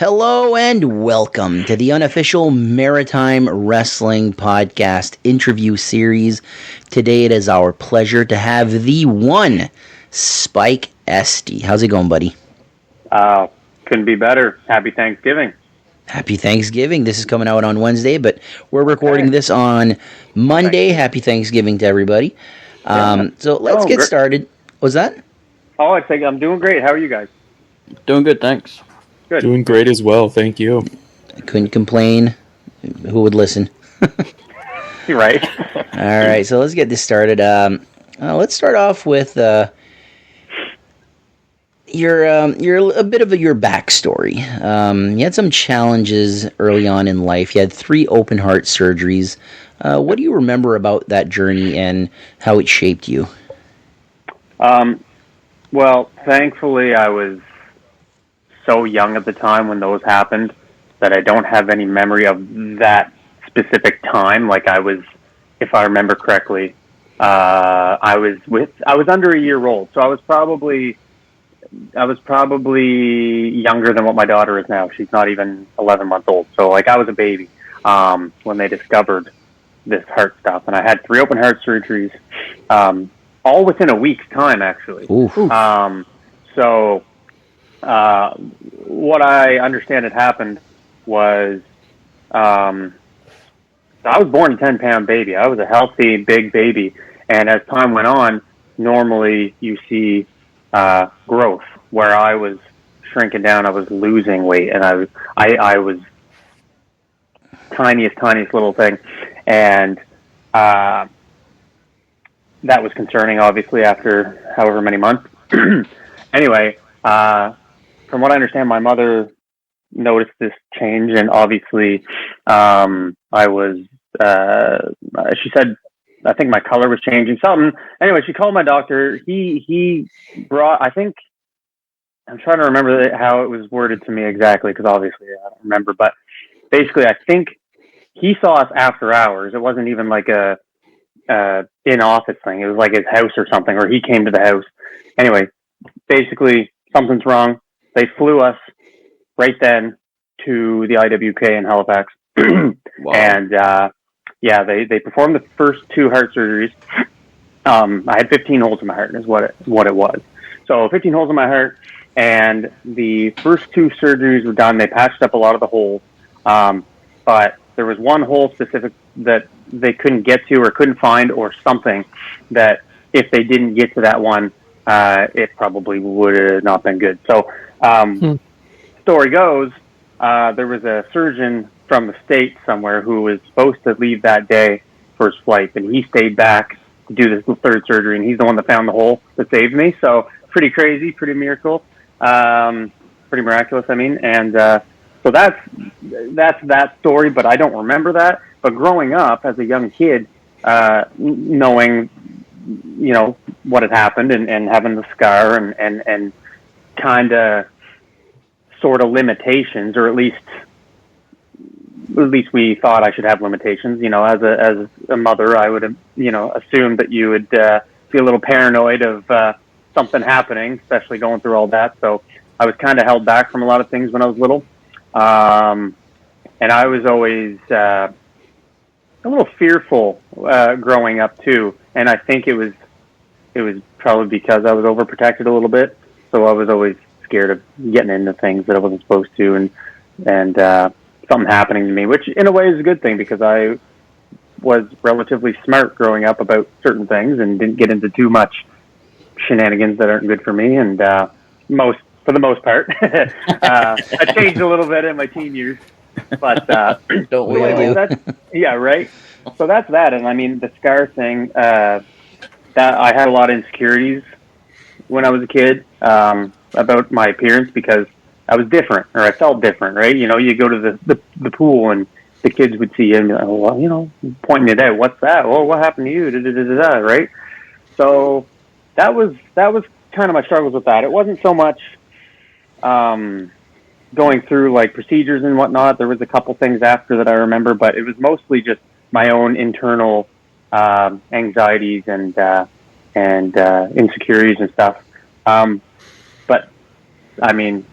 Hello and welcome to the Unofficial Maritime Wrestling Podcast interview series. Today it is our pleasure to have the one Spike Estey. How's it going, buddy? Couldn't be better. Happy Thanksgiving. Happy Thanksgiving. This is coming out on Wednesday, but we're recording this on Monday. Happy Thanksgiving to everybody. So let's get started. What's that? Oh, I think I'm doing great. How are you guys? Doing good, thanks. Good. Doing great as well, thank you. I couldn't complain. Who would listen? You're right. All right, so let's get this started. Let's start off with your a bit of your backstory. You had some challenges early on in life. You had 3 open heart surgeries. What do you remember about that journey and how it shaped you? Well, thankfully, I was so young at the time when those happened that I don't have any memory of that specific time. Like I was, if I remember correctly, I was under a year old, so I was probably younger than what my daughter is now. She's not even 11 months old. So like I was a baby when they discovered this heart stuff, and I had 3 open heart surgeries, all within a week's time, actually. So what I understand had happened was I was born a 10-pound baby. I was a healthy, big baby. And as time went on, normally you see growth, where I was shrinking down, I was losing weight, and I was tiniest little thing. And that was concerning, obviously, after however many months. Anyway, from what I understand, my mother noticed this change, and obviously, I was, she said, I think my color was changing, something. Anyway, she called my doctor. He brought, I think, I'm trying to remember how it was worded to me exactly, because obviously I don't remember, but basically, I think he saw us after hours. It wasn't even like a in-office thing. It was like his house or something, or he came to the house. Anyway, basically, something's wrong. They flew us right then to the IWK in Halifax. Wow. And, they performed the first 2 heart surgeries. I had 15 holes in my heart is what it was. So 15 holes in my heart, and the first 2 surgeries were done. They patched up a lot of the holes. But there was one hole specific that they couldn't get to or couldn't find, or something that if they didn't get to that one, it probably would have not been good. So, story goes, there was a surgeon from the States somewhere who was supposed to leave that day for his flight, and he stayed back to do this 3rd surgery, and he's the one that found the hole that saved me. So pretty crazy, pretty miraculous, I mean. And so that's that story, but I don't remember that. But growing up as a young kid, knowing, what had happened and having the scar and kind of sort of limitations, or at least we thought I should have limitations. As a mother, I would, assume that you would be a little paranoid of something happening, especially going through all that. So I was kind of held back from a lot of things when I was little. And I was always a little fearful growing up too. And I think it was probably because I was overprotected a little bit. So I was always scared of getting into things that I wasn't supposed to, and something happening to me, which in a way is a good thing, because I was relatively smart growing up about certain things and didn't get into too much shenanigans that aren't good for me. And for the most part, I changed a little bit in my teen years, but don't we all? Yeah, right. So that's that. And I mean, the scar thing, that I had a lot of insecurities when I was a kid about my appearance, because I was different, or I felt different, right? You go to the pool and the kids would see you and be like, well, pointing it out. What's that? Well, what happened to you? Right? So that was kind of my struggles with that. It wasn't so much going through like procedures and whatnot. There was a couple things after that I remember, but it was mostly just my own internal anxieties and insecurities and stuff. But I mean,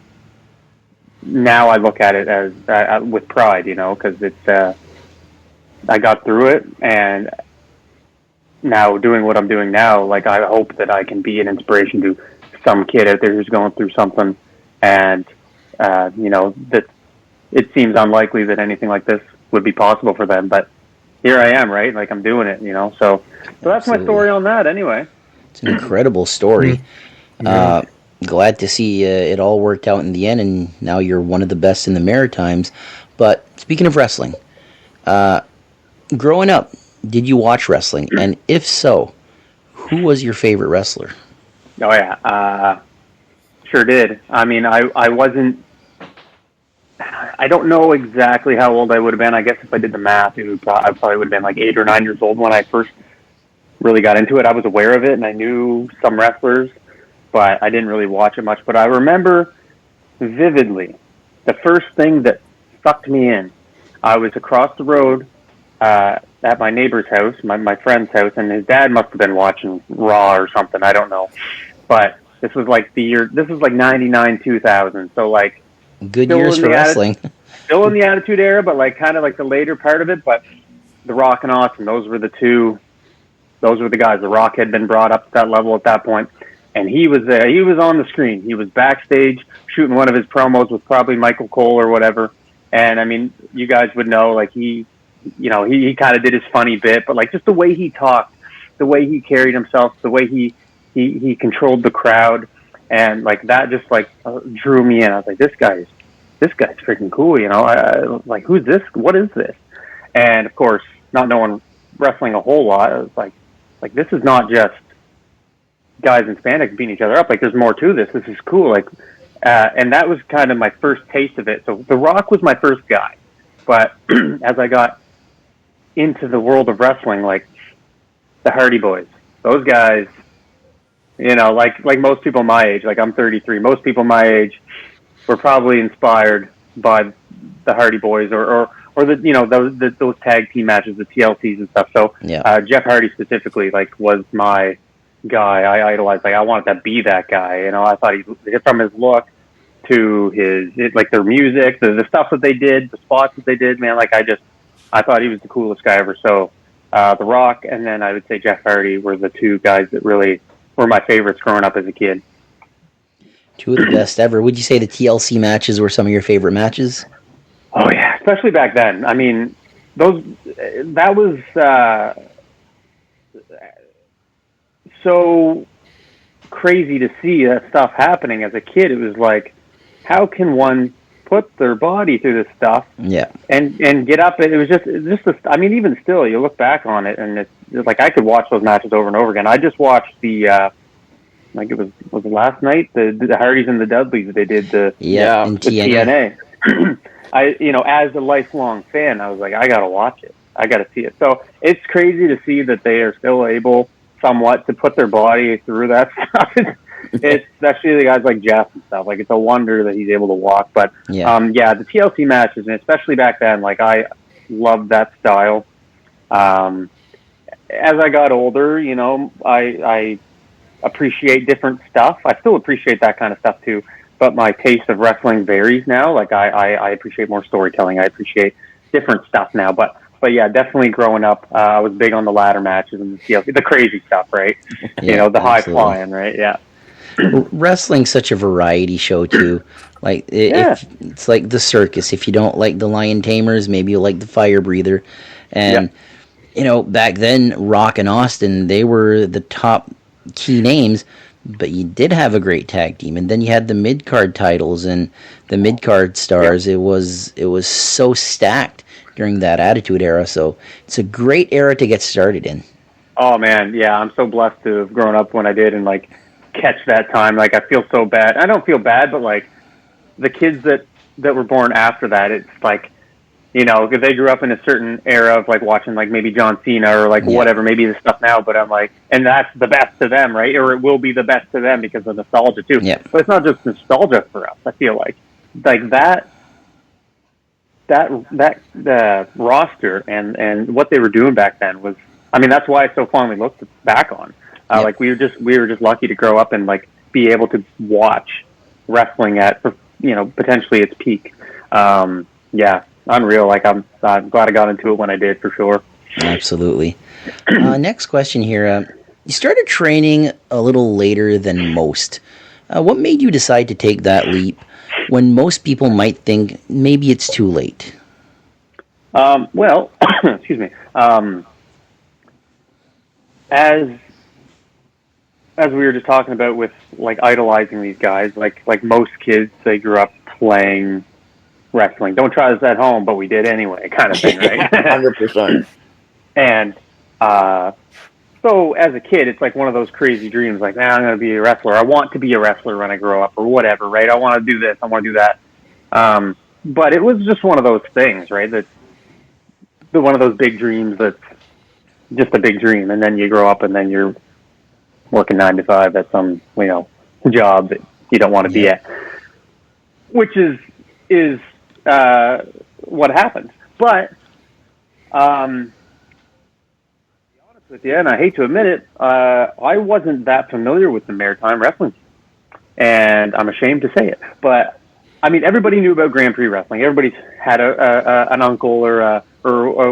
now I look at it as with pride, because it's I got through it, and now doing what I'm doing now, like I hope that I can be an inspiration to some kid out there who's going through something, and that it seems unlikely that anything like this would be possible for them, but here I am, right? Like I'm doing it, so that's my story on that anyway. It's an incredible story. Glad to see it all worked out in the end, and now you're one of the best in the Maritimes. But speaking of wrestling, growing up, did you watch wrestling? And if so, who was your favorite wrestler? Oh, yeah. Sure did. I mean, I wasn't... I don't know exactly how old I would have been. I guess if I did the math, I probably would have been like 8 or 9 years old when I first really got into it. I was aware of it, and I knew some wrestlers, but I didn't really watch it much. But I remember vividly the first thing that sucked me in. I was across the road at my neighbor's house, my friend's house, and his dad must have been watching Raw or something. I don't know. But this was like this was like 99, 2000. So like, good years for wrestling. Still in the Attitude Era, but like kind of like the later part of it. But The Rock and Austin, those were the guys. The Rock had been brought up to that level at that point, and he was there. He was on the screen. He was backstage shooting one of his promos with probably Michael Cole or whatever. And I mean, you guys would know, like he kind of did his funny bit, but like just the way he talked, the way he carried himself, the way he controlled the crowd, and like that just like drew me in. I was like, this guy's freaking cool, I like, who's this? What is this? And of course, not knowing wrestling a whole lot, I was like this is not just guys in spandex beating each other up. Like, there's more to this. This is cool. Like, and that was kind of my first taste of it. So The Rock was my first guy, but as I got into the world of wrestling, like the Hardy Boys, those guys, like most people my age, like I'm 33, most people my age were probably inspired by the Hardy Boys or those tag team matches, the TLCs and stuff. So Jeff Hardy specifically, like, was my guy. I idolized. Like, I wanted to be that guy. I thought from his look to his like their music, the stuff that they did, the spots that they did, man. Like, I thought he was the coolest guy ever. So The Rock and then I would say Jeff Hardy were the two guys that really were my favorites growing up as a kid. Two of the best ever. Would you say the TLC matches were some of your favorite matches? Oh yeah, especially back then. I mean, that was so crazy to see that stuff happening as a kid. It was like, how can one put their body through this stuff? Yeah. And get up? It was just. I mean, even still, you look back on it, and it's like I could watch those matches over and over again. I just watched the. Like it was last night, the Hardys and the Dudleys. They did the TNA. As a lifelong fan, I was like, I gotta watch it. I gotta see it. So it's crazy to see that they are still able, somewhat, to put their body through that stuff. It's especially the guys like Jeff and stuff. Like, it's a wonder that he's able to walk. But the TLC matches, and especially back then, like, I loved that style. As I got older, I appreciate different stuff. I still appreciate that kind of stuff too, but my taste of wrestling varies now. Like, I appreciate more storytelling. I appreciate different stuff now. But yeah, definitely growing up, I was big on the ladder matches and the TLC, the crazy stuff, right? The high flying, right? Yeah. Wrestling's such a variety show too. Like it's like the circus. If you don't like the Lion Tamers, maybe you like the Fire Breather. And back then, Rock and Austin, they were the top key names, but you did have a great tag team, and then you had the mid-card titles and the mid-card stars. It was so stacked during that Attitude Era, so it's a great era to get started in. Oh man, yeah, I'm so blessed to have grown up when I did and like catch that time. Like, I feel so bad. I don't feel bad, but like the kids that were born after that, it's like, because they grew up in a certain era of like watching like maybe John Cena or like whatever, maybe the stuff now, but I'm like, and that's the best to them, right? Or it will be the best to them because of nostalgia too. Yeah. But it's not just nostalgia for us. I feel like that roster and what they were doing back then was, I mean, that's why I so fondly looked back on. Like we were just lucky to grow up and like be able to watch wrestling at potentially its peak. Yeah, unreal. Like I'm glad I got into it when I did, for sure. Absolutely. Next question here. You started training a little later than most. What made you decide to take that leap when most people might think maybe it's too late? Well, excuse me. As we were just talking about with like idolizing these guys, like most kids, they grew up playing wrestling. Don't try this at home, but we did anyway, kind of thing, right? 100%. And so as a kid, it's like one of those crazy dreams, like, I'm going to be a wrestler. I want to be a wrestler when I grow up, or whatever, right? I want to do this. I want to do that. But it was just one of those things, right? That's one of those big dreams that's just a big dream. And then you grow up and then you're working 9 to 5 at some, job that you don't want to be at, which is what happens. But, with you, and I hate to admit it, I wasn't that familiar with the maritime wrestling, and I'm ashamed to say it. But I mean, everybody knew about Grand Prix wrestling. Everybody's had an uncle or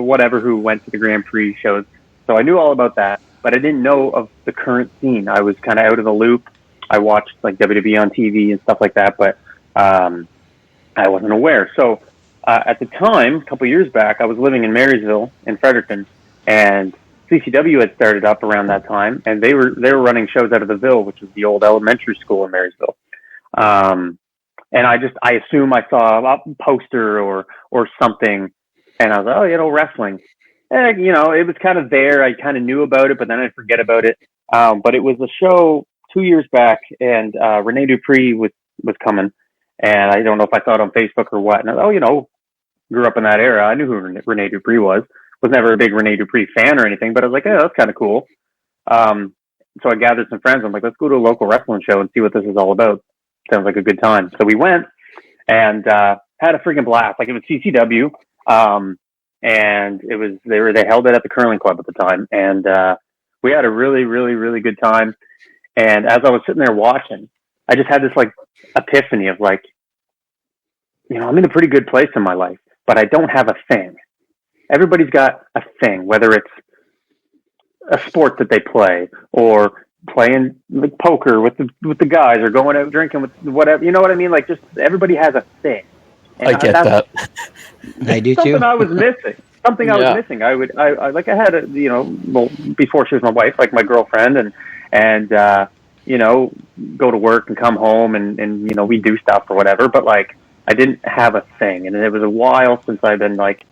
whatever who went to the Grand Prix shows, so I knew all about that. But I didn't know of the current scene. I was kind of out of the loop. I watched like WWE on TV and stuff like that, but I wasn't aware. So at the time, a couple years back, I was living in Marysville in Fredericton, and CCW had started up around that time, and they were running shows out of the Ville, which is the old elementary school in Marysville. And I assume I saw a poster or something, and I was like, wrestling. And, it was kind of there. I kind of knew about it, but then I'd forget about it. But it was a show 2 years back, and Rene Dupree was coming, and I don't know if I saw it on Facebook or what. And I was, grew up in that era. I knew who Rene Dupree was. Was never a big Rene Dupree fan or anything, but I was like, that's kind of cool. So I gathered some friends. I'm like, let's go to a local wrestling show and see what this is all about. Sounds like a good time. So we went and had a freaking blast. Like, it was CCW, and it was they held it at the curling club at the time, and we had a really, really, really good time. And as I was sitting there watching, I just had this like epiphany of like, I'm in a pretty good place in my life, but I don't have a thing. Everybody's got a thing, whether it's a sport that they play or playing like poker with the guys or going out drinking with whatever. You know what I mean? Like, just everybody has a thing. And I get that. I do something too. I was missing. Something I was missing. I had a, before she was my wife, like my girlfriend, and go to work and come home and we do stuff or whatever. But like, I didn't have a thing, and it was a while since I've been like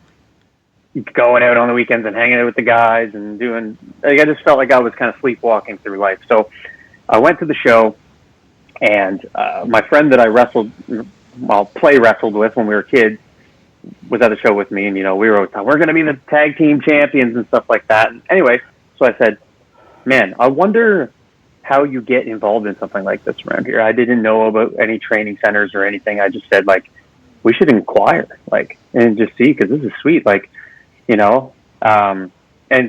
going out on the weekends and hanging out with the guys and doing, like, I just felt like I was kind of sleepwalking through life. So I went to the show, and my friend that I wrestled with when we were kids was at the show with me, and we were going to be the tag team champions and stuff like that. And anyway, so I said, man, I wonder how you get involved in something like this around here. I didn't know about any training centers or anything. I just said, like, we should inquire, like, and just see, because this is sweet, like, and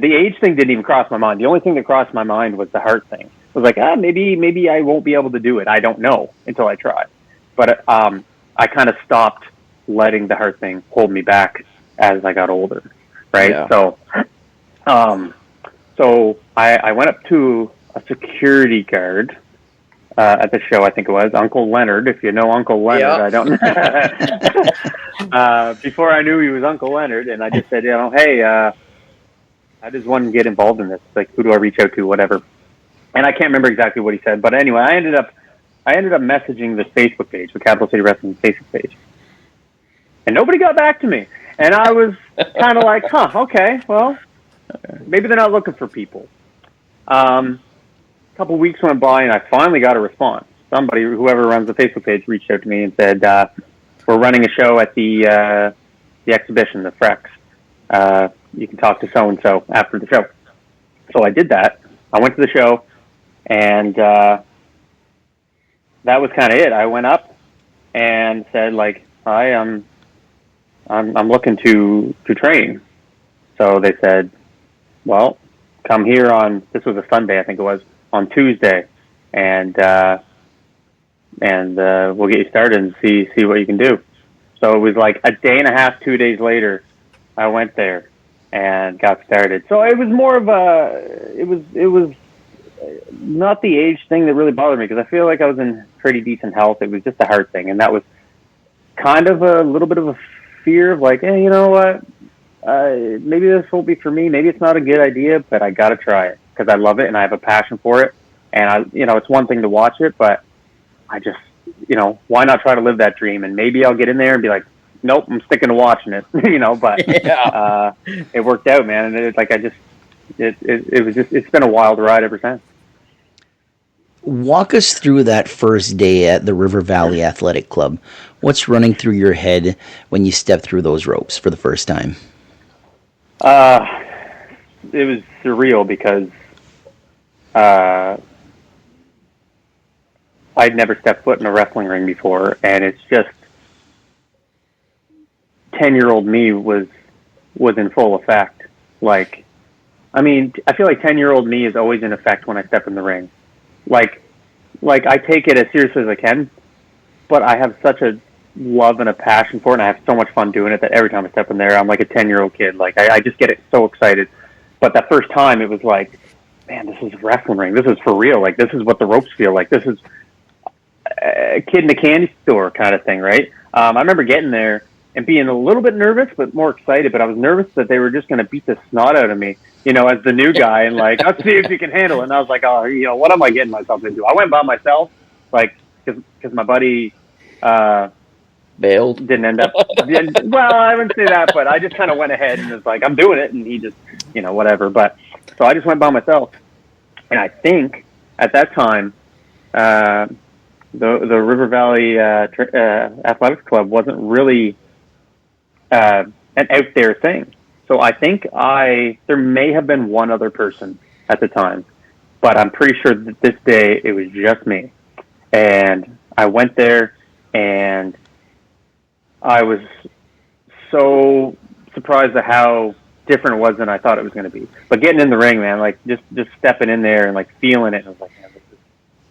the age thing didn't even cross my mind. The only thing that crossed my mind was the heart thing. I was like, maybe I won't be able to do it. I don't know until I try. But I kind of stopped letting the heart thing hold me back as I got older, right? Yeah. So I went up to a security guard at the show. I think it was Uncle Leonard. If you know Uncle Leonard, I don't know. Before I knew he was Uncle Leonard, and I just said, hey, I just want to get involved in this. Like, who do I reach out to, whatever. And I can't remember exactly what he said, but anyway, I ended up messaging the Facebook page, the Capital City Wrestling Facebook page, and nobody got back to me. And I was kind of like, okay, well, maybe they're not looking for people. A couple weeks went by, and I finally got a response. Somebody, whoever runs the Facebook page, reached out to me and said, we're running a show at the exhibition, the Frex. You can talk to so-and-so after the show. So I did that. I went to the show, and that was kind of it. I went up and said, like, hi, I'm looking to train. So they said, well, come here on, this was a Sunday, I think it was, on Tuesday, and we'll get you started and see what you can do. So it was like a day and a half, 2 days later, I went there and got started. So it was more of it was not the age thing that really bothered me, because I feel like I was in pretty decent health. It was just a heart thing, and that was kind of a little bit of a fear of like, hey, you know what? Maybe this won't be for me. Maybe it's not a good idea, but I got to try it because I love it and I have a passion for it. And it's one thing to watch it, but I just, why not try to live that dream? And maybe I'll get in there and be like, nope, I'm sticking to watching it, but it worked out, man. And it's been a wild ride ever since. Walk us through that first day at the River Valley Athletic Club. What's running through your head when you step through those ropes for the first time? It was surreal because I'd never stepped foot in a wrestling ring before, and it's just 10-year-old me was in full effect. I feel like 10-year-old me is always in effect when I step in the ring. Like I take it as seriously as I can, but I have such a love and a passion for it, and I have so much fun doing it that every time I step in there, I'm like a 10-year-old kid. Like I just get it so excited. But that first time, it was like, man, this is a wrestling ring. This is for real. Like, this is what the ropes feel like. This is a kid in a candy store kind of thing, right? I remember getting there and being a little bit nervous, but more excited. But I was nervous that they were just going to beat the snot out of me, as the new guy, and like, let's see if you can handle it. And I was like, oh, what am I getting myself into? I went by myself, like, because my buddy bailed. Didn't end up. Well, I wouldn't say that, but I just kind of went ahead and was like, I'm doing it, and he just, whatever. But so I just went by myself, and I think at that time, the River Valley Athletics Club wasn't really an out there thing. So I think there may have been one other person at the time, but I'm pretty sure that this day it was just me. And I went there, and I was so surprised at how different it was than I thought it was going to be. But getting in the ring, man, like just stepping in there and like feeling it, and I was like, man,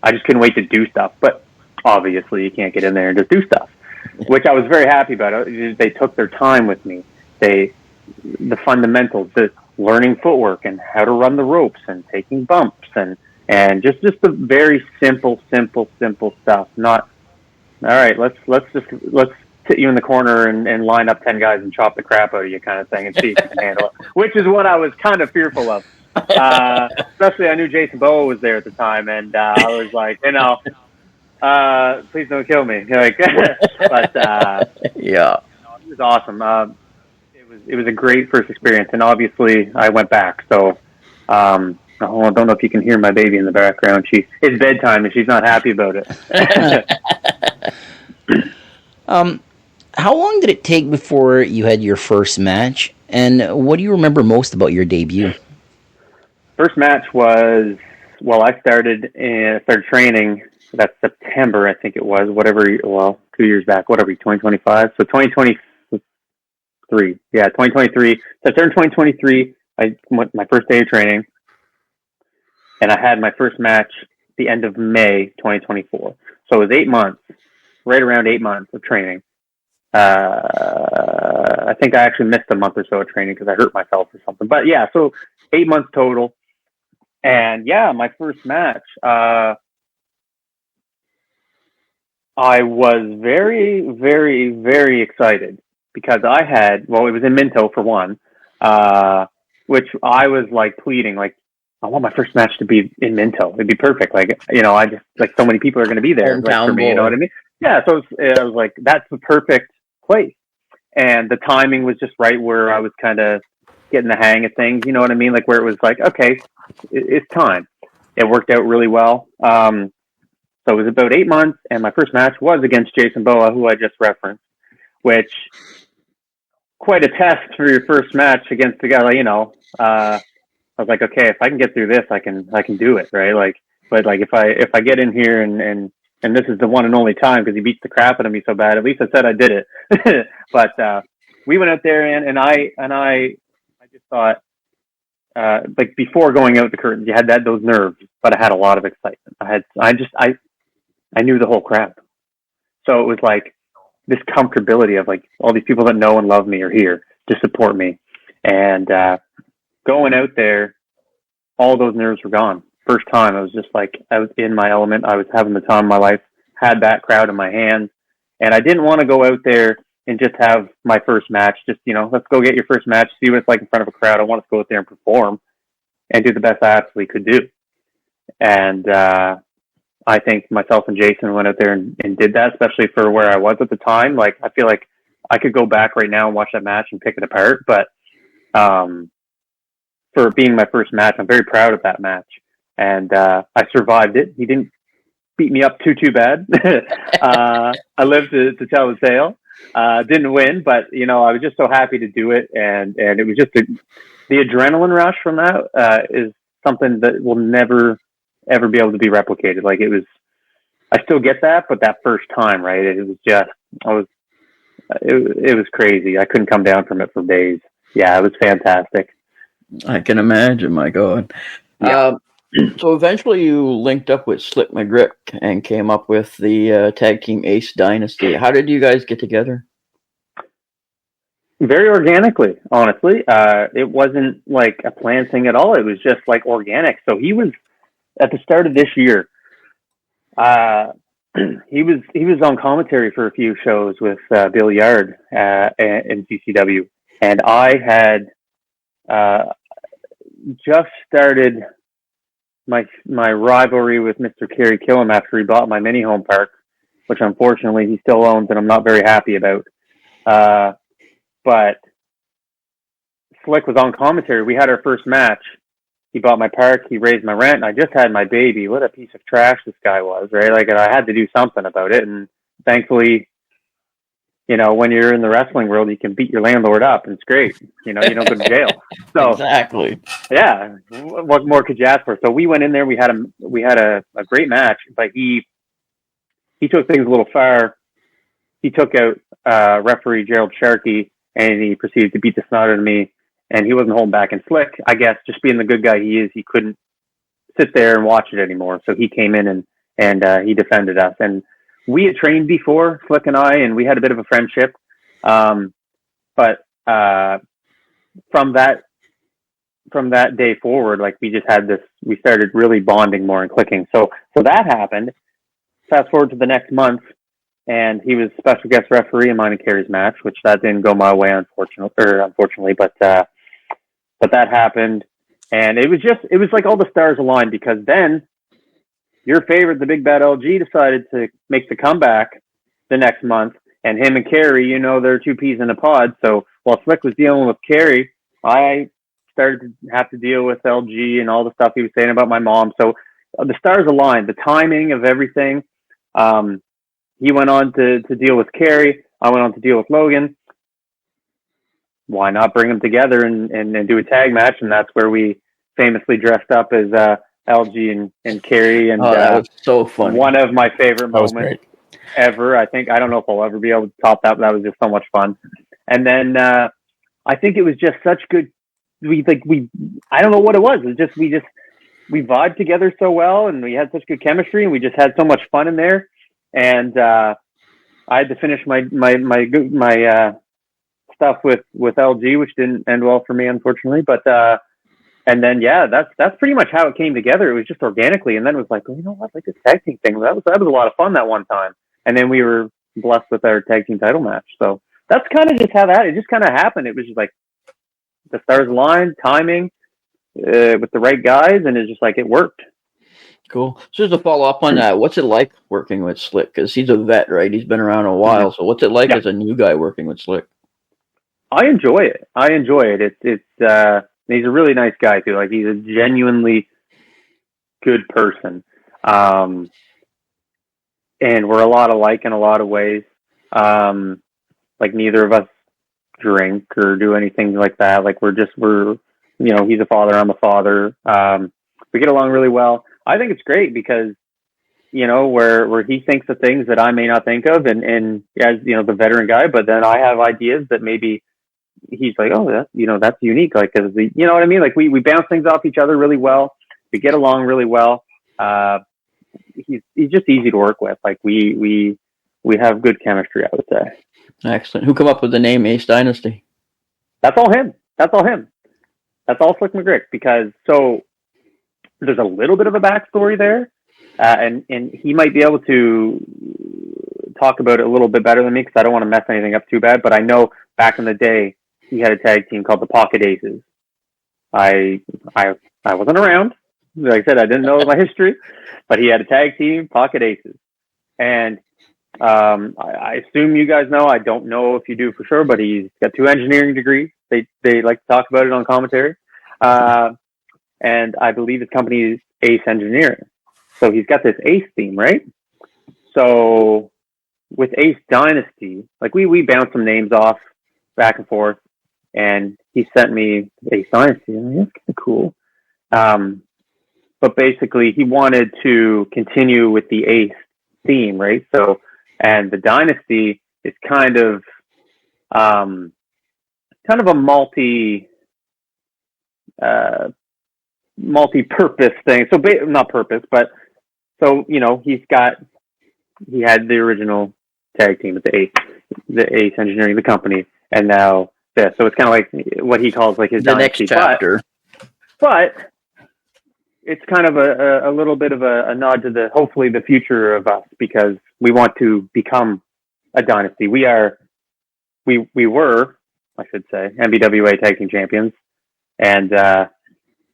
I just couldn't wait to do stuff. But obviously, you can't get in there and just do stuff, which I was very happy about. They took their time with me. The fundamentals, the learning footwork and how to run the ropes and taking bumps and just the very simple stuff. Not, all right, let's sit you in the corner and line up 10 guys and chop the crap out of you kind of thing and see if you can handle it, which is what I was kind of fearful of. Especially I knew Jason Boa was there at the time, and I was like, please don't kill me. Like, but yeah, it was awesome. It was a great first experience, and obviously I went back. So I don't know if you can hear my baby in the background. It's bedtime, and she's not happy about it. How long did it take before you had your first match, and what do you remember most about your debut? First match was, I started training that September, I think it was, 2 years back, 2025. So 2023. Yeah, 2023. So I turned 2023. I went my first day of training, and I had my first match the end of May 2024. So it was 8 months, right around 8 months of training. I think I actually missed a month or so of training because I hurt myself or something. But yeah, so 8 months total. And yeah, my first match, I was very, very, very excited because it was in Minto for one, which I was like pleading, like, I want my first match to be in Minto. It'd be perfect. Like, I just, like, so many people are going to be there for me, you know what I mean? Yeah. So I was like, that's the perfect place. And the timing was just right where I was kind of getting the hang of things, you know what I mean? Like where it was like, okay, it's time. It worked out really well. So it was about 8 months, and my first match was against Jason Boa, who I just referenced, which quite a test for your first match against the guy. Like, I was like, okay, if I can get through this, I can do it, right? Like, but like if I get in here and this is the one and only time because he beats the crap out of me so bad, at least I said I did it. But we went out there and I just thought, like before going out the curtains, you had those nerves, but I had a lot of excitement. I I knew the whole crowd. So it was like this comfortability of like all these people that know and love me are here to support me. And going out there, all those nerves were gone. First time, I was just like, I was in my element. I was having the time of my life, had that crowd in my hands. And I didn't want to go out there and just have my first match. Just, let's go get your first match, see what it's like in front of a crowd. I want to go out there and perform and do the best I absolutely could do. And I think myself and Jason went out there and did that, especially for where I was at the time. Like, I feel like I could go back right now and watch that match and pick it apart. But for being my first match, I'm very proud of that match. And I survived it. He didn't beat me up too bad. I lived to tell the tale. Didn't win, but I was just so happy to do it, and it was just the adrenaline rush from that is something that will never ever be able to be replicated. Like, it was, I still get that, but that first time, right? It was just, it was crazy. I couldn't come down from it for days. Yeah, it was fantastic. I can imagine. My God. Yeah. So eventually you linked up with Slick McGrick and came up with the tag team Ace Dynasty. How did you guys get together? Very organically, honestly. It wasn't like a planned thing at all. It was just like organic. So he was, at the start of this year, he was on commentary for a few shows with Bill Yard in CCW. And I had just started my rivalry with Mr. Kerry Killam after he bought my mini home park, which unfortunately he still owns and I'm not very happy about. But Slick was on commentary. We had our first match. He bought my park. He raised my rent. And I just had my baby. What a piece of trash this guy was, right? Like, I had to do something about it. And thankfully, when you're in the wrestling world, you can beat your landlord up, and it's great. You don't go to jail. So exactly. Yeah. What more could you ask for? So we went in there. We had a great match, but he took things a little far. He took out referee Gerald Sharkey, and he proceeded to beat the snot out of me. And he wasn't holding back. And Slick, I guess, just being the good guy he is, he couldn't sit there and watch it anymore. So he came in and he defended us. And we had trained before, Slick and I, and we had a bit of a friendship. But from that day forward, like, we just had this, we started really bonding more and clicking. So that happened. Fast forward to the next month, and he was special guest referee in mine and Kerry's match, which that didn't go my way, unfortunately, but that happened. And it was like all the stars aligned, because then your favorite, the big bad LG, decided to make the comeback the next month, and him and Kerry, they're two peas in a pod. So while Slick was dealing with Kerry, I started to have to deal with LG and all the stuff he was saying about my mom. So the stars aligned, the timing of everything. He went on to deal with Kerry. I went on to deal with Logan. Why not bring them together and do a tag match? And that's where we famously dressed up as LG and Kerry. And that was so fun. One of my favorite moments ever. I don't know if I'll ever be able to top that, but that was just so much fun. And then I think it was just such good. I don't know what it was. It was just we vibed together so well, and we had such good chemistry, and we just had so much fun in there. And I had to finish my stuff with LG, which didn't end well for me, unfortunately. But and then that's pretty much how it came together. It was just organically, and then it was like, you know what, like this tag team thing, that was a lot of fun that one time. And then we were blessed with our tag team title match. So that's kind of just how it just kind of happened. It was just like the stars aligned, timing with the right guys, and it's just like it worked. Cool. So just to follow up on that, what's it like working with Slick? Because he's a vet, right? He's been around a while. So what's it like as a new guy working with Slick? I enjoy it. It's he's a really nice guy too. Like, he's a genuinely good person. And we're a lot alike in a lot of ways. Like, neither of us drink or do anything like that. Like, we're he's a father, I'm a father. We get along really well. I think it's great because, where he thinks of things that I may not think of, and as, the veteran guy, but then I have ideas that maybe he's like, oh, that's unique. Like, you know what I mean? Like, we bounce things off each other really well. We get along really well. he's just easy to work with. Like we have good chemistry, I would say. Excellent. Who come up with the name Ace Dynasty? That's all him. That's all Slick McGrick, because so there's a little bit of a backstory there, and he might be able to talk about it a little bit better than me, because I don't want to mess anything up too bad. But I know back in the day he had a tag team called the Pocket Aces. I wasn't around. Like I said, I didn't know my history, but he had a tag team, Pocket Aces, and I assume you guys know. I don't know if you do for sure, but he's got 2 engineering degrees. They like to talk about it on commentary. And I believe his company is Ace Engineering. So he's got this Ace theme, right? So with Ace Dynasty, like we bounced some names off back and forth, and he sent me Ace Dynasty. And that's kind of cool. But basically he wanted to continue with the Ace theme, right? So, and the Dynasty is kind of a multi-purpose thing. So not purpose, but so, you know, he had the original tag team with the Ace Engineering, the company, and now this. So it's kind of like what he calls like his the Dynasty. Next chapter. But it's kind of a little bit of a nod to hopefully the future of us, because we want to become a dynasty. We were, I should say, MBWA tag team champions, and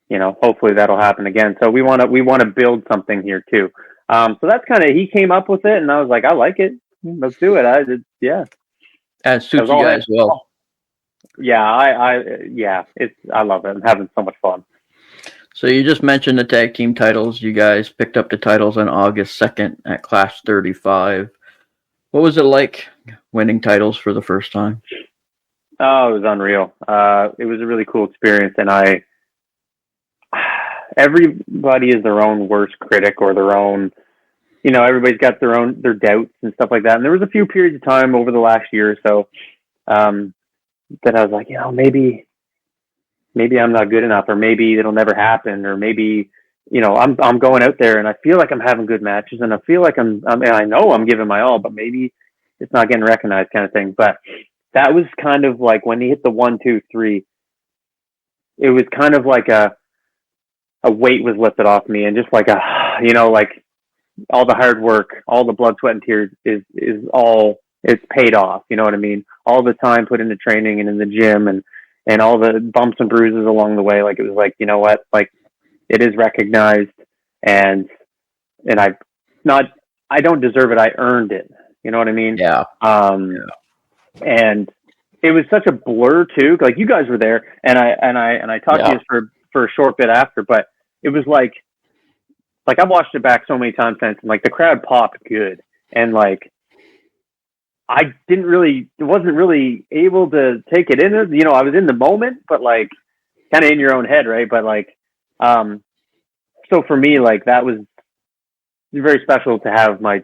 you know, hopefully that'll happen again. So we want to build something here too. So that's kind of, he came up with it, and I was like, I like it. Let's do it. Yeah. And suits you guys well. Yeah, I love it. I'm having so much fun. So you just mentioned the tag team titles. You guys picked up the titles on August 2nd at Clash 35. What was it like winning titles for the first time? Oh, it was unreal. It was a really cool experience, and everybody is their own worst critic, or their own, you know, everybody's got their doubts and stuff like that. And there was a few periods of time over the last year or so that I was like, you know, maybe I'm not good enough, or maybe it'll never happen, or maybe, you know, I'm going out there and I feel like I'm having good matches, and I feel like and I know I'm giving my all, but maybe it's not getting recognized, kind of thing. But that was kind of like when he hit the 1, 2, 3, it was kind of like a weight was lifted off me, and just like you know, like all the hard work, all the blood, sweat, and tears it's paid off. You know what I mean? All the time put into training and in the gym, and all the bumps and bruises along the way. Like, it was like, you know what, like, it is recognized, and I don't deserve it. I earned it. You know what I mean? Yeah. And it was such a blur too. Like, you guys were there, and I talked to you for a short bit after, but it was like I've watched it back so many times since, and like the crowd popped good, and like I wasn't really able to take it in. You know, I was in the moment, but like kind of in your own head, right? But like, so for me, like, that was very special to have my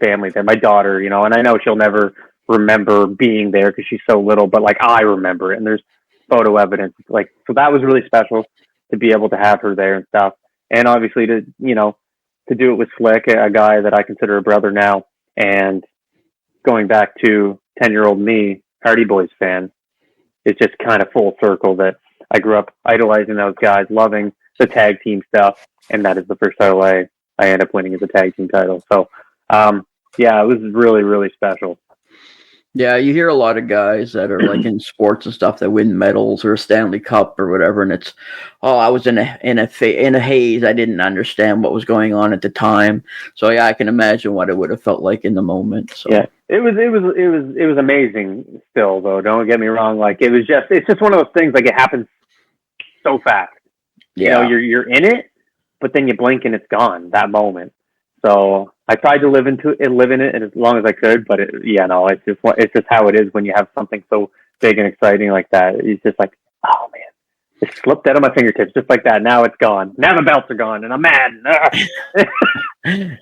family there, my daughter, you know, and I know she'll never remember being there because she's so little, but like, I remember it, and there's photo evidence. Like, so that was really special to be able to have her there and stuff. And obviously to do it with Slick, a guy that I consider a brother now, and going back to 10-year-old me, Hardy Boys fan, it's just kind of full circle that I grew up idolizing those guys, loving the tag team stuff, and that is the first title I ended up winning as a tag team title. So, yeah, it was really, really special. Yeah, you hear a lot of guys that are like in sports and stuff that win medals or a Stanley Cup or whatever, and it's, oh, I was in a haze. I didn't understand what was going on at the time. So yeah, I can imagine what it would have felt like in the moment. So yeah, it was amazing. Still, though, don't get me wrong. Like, it's just one of those things. Like, it happens so fast. Yeah, you know, you're in it, but then you blink and it's gone. That moment. So I tried to live in it as long as I could, but it's just how it is when you have something so big and exciting like that. It's just like, oh man, it slipped out of my fingertips just like that. Now it's gone. Now the belts are gone, and I'm mad.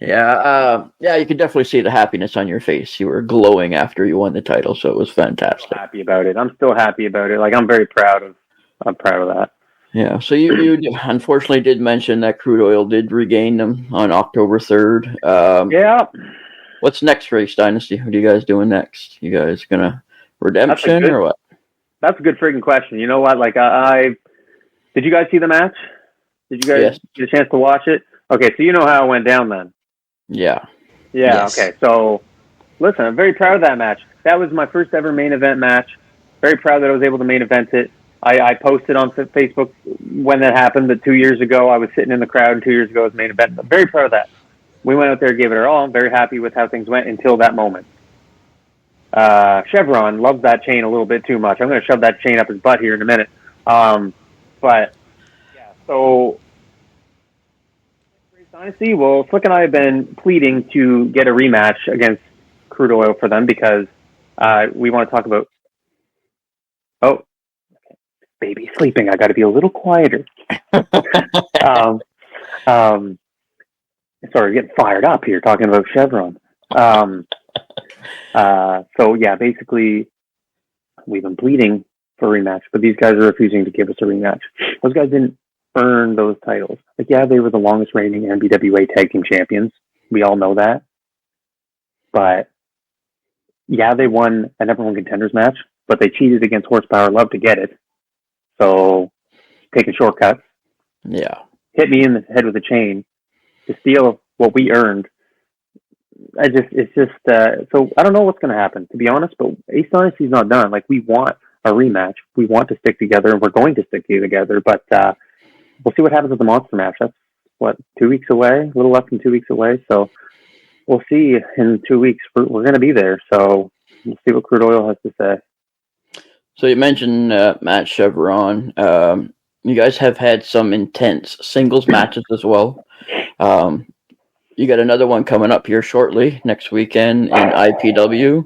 Yeah, you could definitely see the happiness on your face. You were glowing after you won the title, so it was fantastic. I'm happy about it. I'm still happy about it. Like, I'm very proud of that. Yeah, so you unfortunately did mention that crude oil did regain them on October 3rd. Yeah, What's next for Ace Dynasty? What are you guys doing next? You guys gonna that's a redemption good or what? that's a good freaking question. You know what? Like I did you guys see the match? Did you guys Yes. get a chance to watch it? Okay, so you know how it went down then. Yeah. Yeah. Yes. Okay. So listen, I'm very proud of that match. That was my first ever main event match. Very proud that I was able to main event it. I posted on Facebook when that happened that 2 years ago I was sitting in the crowd and 2 years ago I was main event. I'm very proud of that. We went out there, gave it our all. I'm very happy with how things went until that moment. Chevron loves that chain a little bit too much. I'm going to shove that chain up his butt here in a minute. But yeah, so Dynasty. Well, Slick and I have been pleading to get a rematch against Crude Oil for them because we want to talk about. Oh, baby sleeping. I got to be a little quieter. Sorry, getting fired up here talking about Chevron. So yeah, basically, we've been pleading for a rematch, but these guys are refusing to give us a rematch. Those guys didn't earn those titles. Like, yeah, they were the longest reigning NBWA Tag Team Champions. We all know that. But yeah, they won a number one contenders match, but they cheated against Horsepower Love to get it. So taking shortcuts. Yeah. Hit me in the head with a chain to steal what we earned. So I don't know what's going to happen, to be honest, but Ace Dynasty's not done. Like, we want a rematch. We want to stick together, and we're going to stick together, but we'll see what happens with the monster match. That's, 2 weeks away? A little less than 2 weeks away, so we'll see in 2 weeks. We're going to be there, so we'll see what Crude Oil has to say. So you mentioned Matt Chevron. You guys have had some intense singles matches as well. You got another one coming up here shortly next weekend in IPW.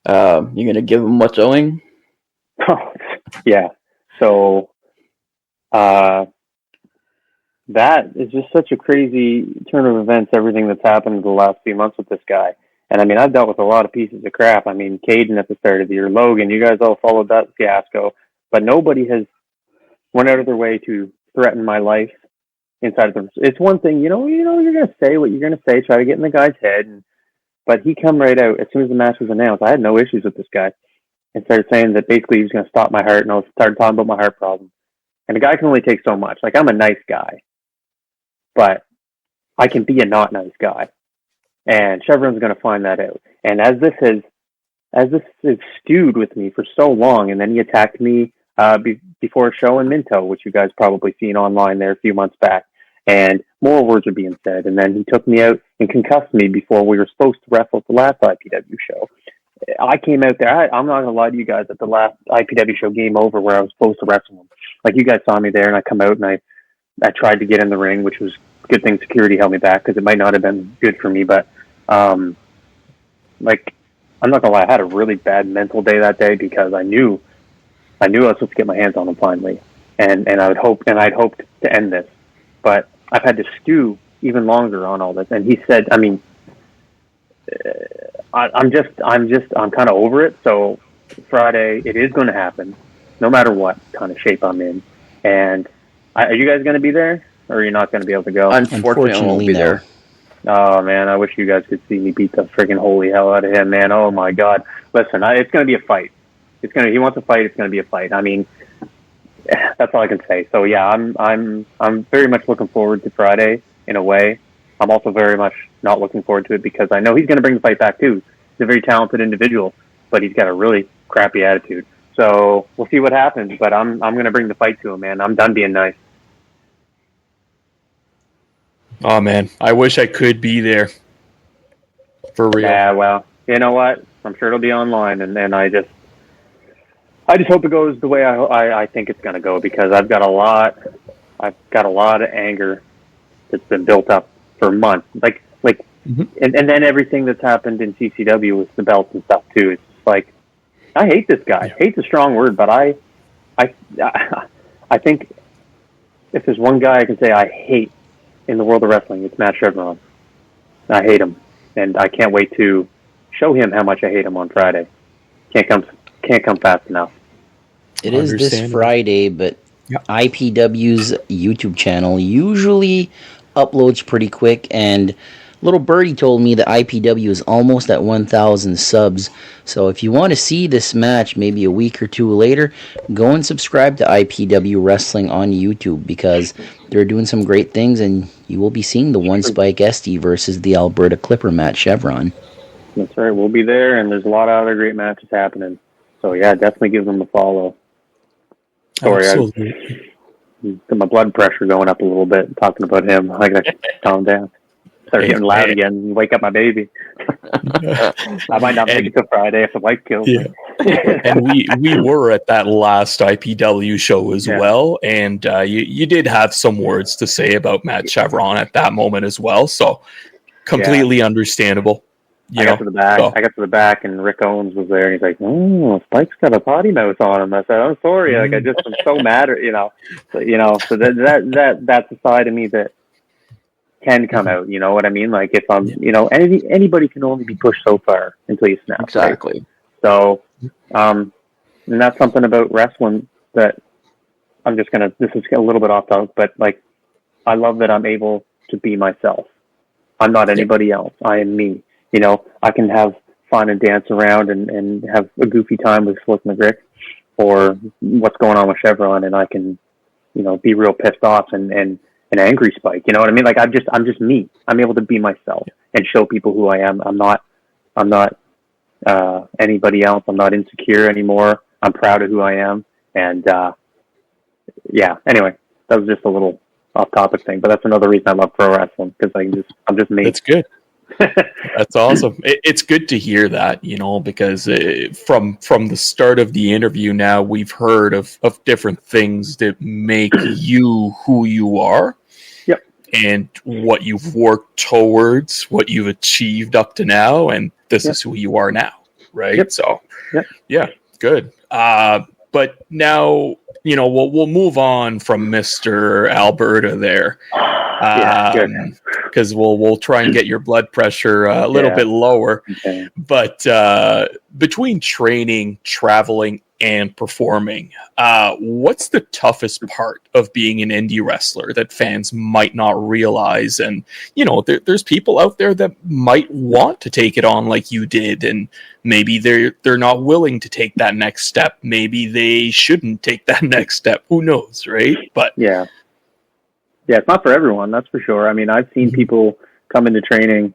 You're going to give them what's owing? Oh, yeah. So that is just such a crazy turn of events, everything that's happened in the last few months with this guy. And I mean, I've dealt with a lot of pieces of crap. I mean, Caden at the start of the year, Logan, you guys all followed that fiasco, but nobody has went out of their way to threaten my life inside of the. It's one thing, you're going to say what you're going to say, try to get in the guy's head. But he come right out as soon as the match was announced. I had no issues with this guy, and started saying that basically he was going to stop my heart, and I started talking about my heart problem. And the guy can only take so much. Like, I'm a nice guy, but I can be a not nice guy. And Chevron's going to find that out. And as this has stewed with me for so long, and then he attacked me before a show in Minto, which you guys probably seen online there a few months back, and more words are being said. And then he took me out and concussed me before we were supposed to wrestle at the last IPW show. I came out there. I'm not going to lie to you guys, at the last IPW show, Game Over, where I was supposed to wrestle him. Like, you guys saw me there, and I come out and I tried to get in the ring, which was a good thing security held me back because it might not have been good for me. But, I'm not going to lie, I had a really bad mental day that day because I knew I was supposed to get my hands on him finally. And I'd hoped to end this. But I've had to stew even longer on all this. And he said, I mean, I'm kind of over it. So Friday, it is going to happen, no matter what kind of shape I'm in. And are you guys going to be there, or are you not going to be able to go? Unfortunately, I won't be there. Oh man, I wish you guys could see me beat the friggin' holy hell out of him, man. Oh my God! Listen, it's going to be a fight. He wants a fight. It's going to be a fight. I mean, that's all I can say. So yeah, I'm very much looking forward to Friday in a way. I'm also very much not looking forward to it because I know he's going to bring the fight back too. He's a very talented individual, but he's got a really crappy attitude. So we'll see what happens. But I'm going to bring the fight to him, man. I'm done being nice. Oh man, I wish I could be there. For real. Yeah, well, you know what? I'm sure it'll be online, and then I just hope it goes the way I think it's going to go because I've got a lot of anger that's been built up for months. And then everything that's happened in CCW with the belts and stuff too. It's just like, I hate this guy. Yeah. Hate's a strong word, but I think if there's one guy I can say I hate in the world of wrestling, it's Matt Chevron. I hate him, and I can't wait to show him how much I hate him on Friday. Can't come fast enough. It is this Friday, but IPW's YouTube channel usually uploads pretty quick, and little birdie told me that IPW is almost at 1,000 subs. So if you want to see this match maybe a week or two later, go and subscribe to IPW Wrestling on YouTube, because they're doing some great things, and you will be seeing the One Spike Estey versus the Alberta Clipper Matt Chevron. That's right. We'll be there, and there's a lot of other great matches happening. So, yeah, definitely give them a follow. Sorry, my blood pressure going up a little bit talking about him. I got to calm down. Start getting loud again and wake up my baby. I might not make it till Friday if the wife kills me. And we were at that last IPW show as well, and you did have some words to say about Matt Chevron at that moment as well, so completely understandable. I got to the back, and Rick Owens was there, and he's like, "Oh, Spike's got a potty mouth on him." I said, "I'm sorry, like I'm so mad at So that's a side of me that can come out. You know what I mean? Like if I'm, anybody can only be pushed so far until you snap. Exactly. Right? So, and that's something about wrestling that this is a little bit off topic, but like I love that I'm able to be myself. I'm not anybody else. I am me. I can have fun and dance around and have a goofy time with Slick McGrick or what's going on with Chevron, and I can, be real pissed off and angry Spike. You know what I mean? Like I'm just me. I'm able to be myself and show people who I am. I'm not anybody else. I'm not insecure anymore. I'm proud of who I am. And anyway, that was just a little off topic thing, but that's another reason I love pro wrestling, because I'm just me. That's good. That's awesome. It's good to hear that, because from the start of the interview now, we've heard of different things that make you who you are. Yep. And what you've worked towards, what you've achieved up to now, and this is who you are now, right? Yep. So, yeah, good. But now, we'll move on from Mr. Alberta there. Because we'll try and get your blood pressure a little bit lower. Okay. But between training, traveling, and performing, what's the toughest part of being an indie wrestler that fans might not realize? And, there's people out there that might want to take it on like you did, and maybe they're not willing to take that next step. Maybe they shouldn't take that next step. Who knows, right? But yeah, it's not for everyone, that's for sure. I mean, I've seen people come into training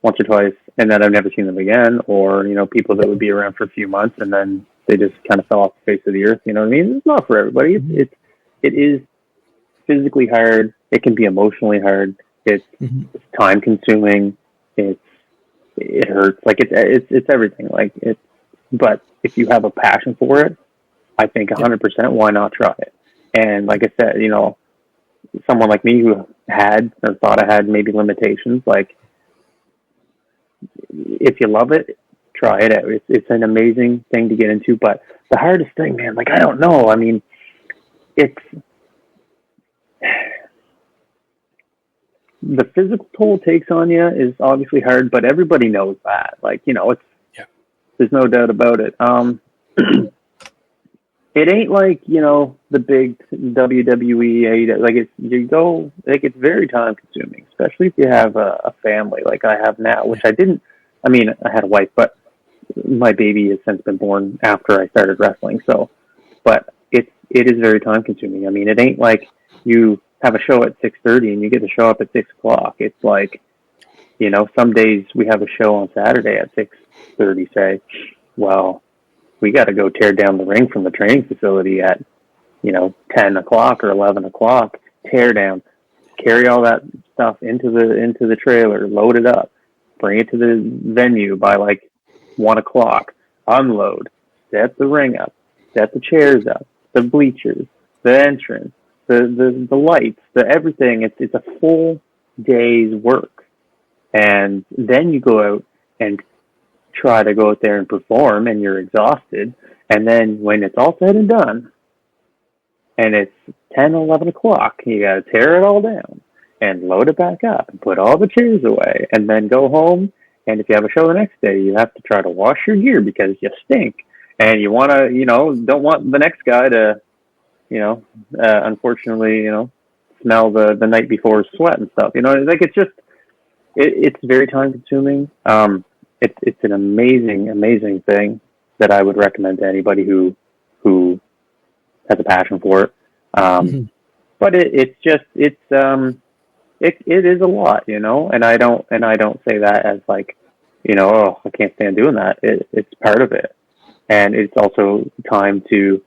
once or twice and then I've never seen them again, or, people that would be around for a few months and then they just kind of fell off the face of the earth. You know what I mean? It's not for everybody. It is physically hard. It can be emotionally hard. It's time consuming. It hurts. Like it's everything. But if you have a passion for it, I think 100%, why not try it? And like I said, someone like me who had or thought I had maybe limitations, like if you love it, try it out. It's an amazing thing to get into, but the hardest thing, man, like I don't know. I mean, it's the physical toll it takes on you is obviously hard, but everybody knows that. Like, there's no doubt about it. It ain't like, the big WWE, it's very time consuming, especially if you have a family like I have now, which I didn't. I mean, I had a wife, but my baby has since been born after I started wrestling. So, but it is very time consuming. I mean, it ain't like you have a show at 6:30 and you get to show up at 6 o'clock. It's like, some days we have a show on Saturday at 6:30, say, well, we got to go tear down the ring from the training facility at, 10 o'clock or 11 o'clock, tear down, carry all that stuff into the trailer, load it up, bring it to the venue by 1 o'clock, unload, set the ring up, set the chairs up, the bleachers, the entrance, the lights, the everything. It's a full day's work. And then you go out and try to go out there and perform, and you're exhausted. And then when it's all said and done, and it's 10, 11 o'clock, you got to tear it all down and load it back up and put all the chairs away and then go home. And if you have a show the next day, you have to try to wash your gear because you stink. And you want to, don't want the next guy to unfortunately, smell the night before sweat and stuff. Like it's just it's very time consuming. It's an amazing thing that I would recommend to anybody who has a passion for it. But it is a lot, and I don't say that as like, oh, I can't stand doing that. It's part of it. And it's also time to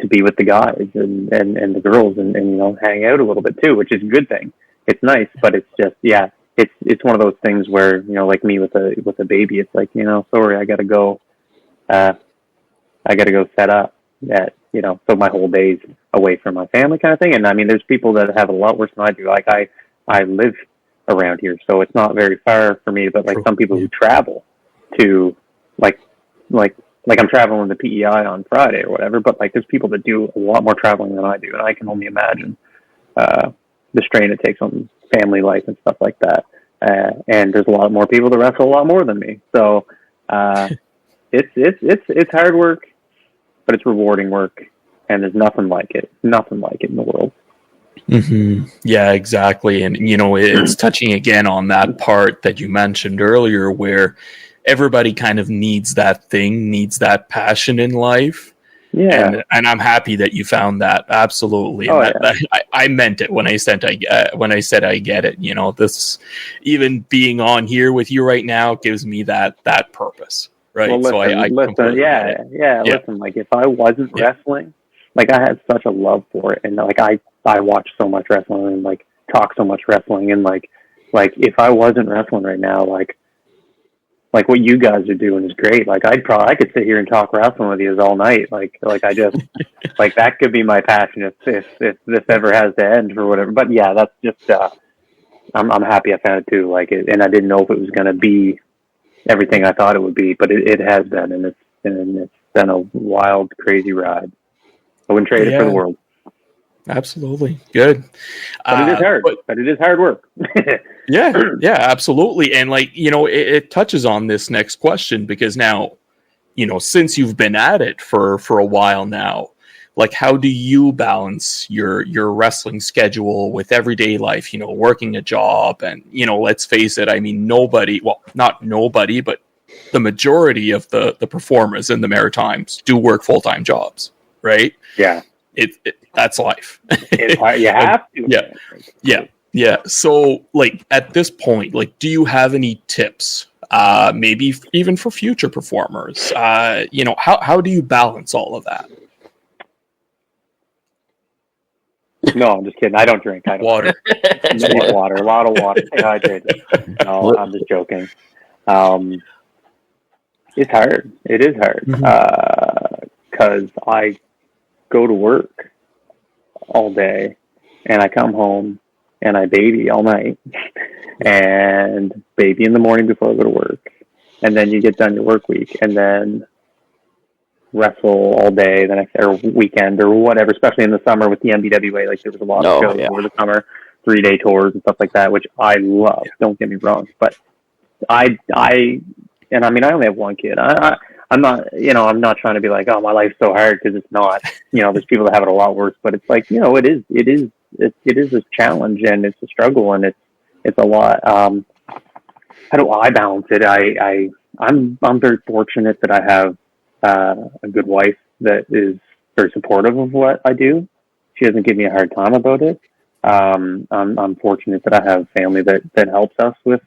be with the guys and the girls and hang out a little bit too, which is a good thing. It's nice, but it's just, it's one of those things where, like me with a baby, it's like, sorry, I gotta go set up at, so my whole day's away from my family kind of thing. And I mean, there's people that have it a lot worse than I do. Like I live around here, so it's not very far for me, but like some people who travel to like I'm traveling to PEI on Friday or whatever, but like there's people that do a lot more traveling than I do. And I can only imagine, the strain it takes on family life and stuff like that. And there's a lot more people that wrestle a lot more than me. So, it's hard work, but it's rewarding work, and there's nothing like it in the world. Yeah, exactly. And, it's touching again on that part that you mentioned earlier where everybody kind of needs that passion in life. Yeah. And I'm happy that you found that. Absolutely. And I meant it when I said I get it. This, even being on here with you right now, gives me that purpose. Right. Well, listen, so I listen, listen, like if I wasn't wrestling, like I had such a love for it, and like I watch so much wrestling and like talk so much wrestling, and like if I wasn't wrestling right now, like what you guys are doing is great. Like I could sit here and talk wrestling with you all night. Like I just like that could be my passion if this ever has to end or whatever. But yeah, that's just I'm happy I found it too. Like it, and I didn't know if it was gonna be everything I thought it would be, but it has been, and it's been a wild, crazy ride. I wouldn't trade it for the world. Absolutely. Good. But it is hard. But it is hard work. Yeah, absolutely. And it touches on this next question because now, since you've been at it for a while now, like how do you balance your wrestling schedule with everyday life, working a job and, let's face it, I mean, not nobody, but the majority of the performers in the Maritimes do work full-time jobs, right? Yeah. That's life. It's hard. You have to. Yeah. So, at this point, do you have any tips, maybe even for future performers? How do you balance all of that? No, I'm just kidding. I don't drink. Water. Water. A lot of water. Stay hydrated. No, I'm just joking. It's hard. It is hard. Because I go to work all day and I come home and I baby all night and baby in the morning before I go to work. And then you get done your work week and then wrestle all day the next or weekend or whatever, especially in the summer with the MBWA. Like there was a lot of shows over the summer, 3-day tours and stuff like that, which I love. Don't get me wrong, but I only have one kid. I'm not, I'm not trying to be like, oh, my life's so hard, because it's not. There's people that have it a lot worse, but it's like, it is a challenge and it's a struggle and it's a lot. How do I balance it? I'm very fortunate that I have a good wife that is very supportive of what I do. She doesn't give me a hard time about it. I'm fortunate that I have family that helps us with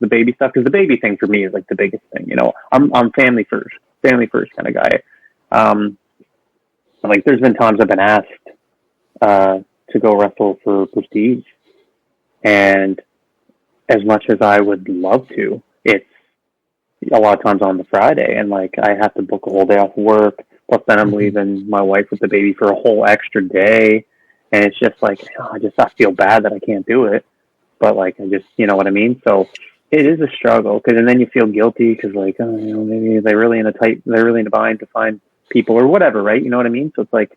the baby stuff, because the baby thing for me is like the biggest thing. I'm family first kind of guy. Like there's been times I've been asked to go wrestle for Prestige, and as much as I would love to, it's a lot of times on the Friday, and like I have to book a whole day off work, plus then I'm leaving my wife with the baby for a whole extra day, and it's just like I feel bad that I can't do it, but like I just, you know what I mean? So it is a struggle, and then you feel guilty because like, maybe they're really in a bind to find people or whatever, right? You know what I mean? So it's like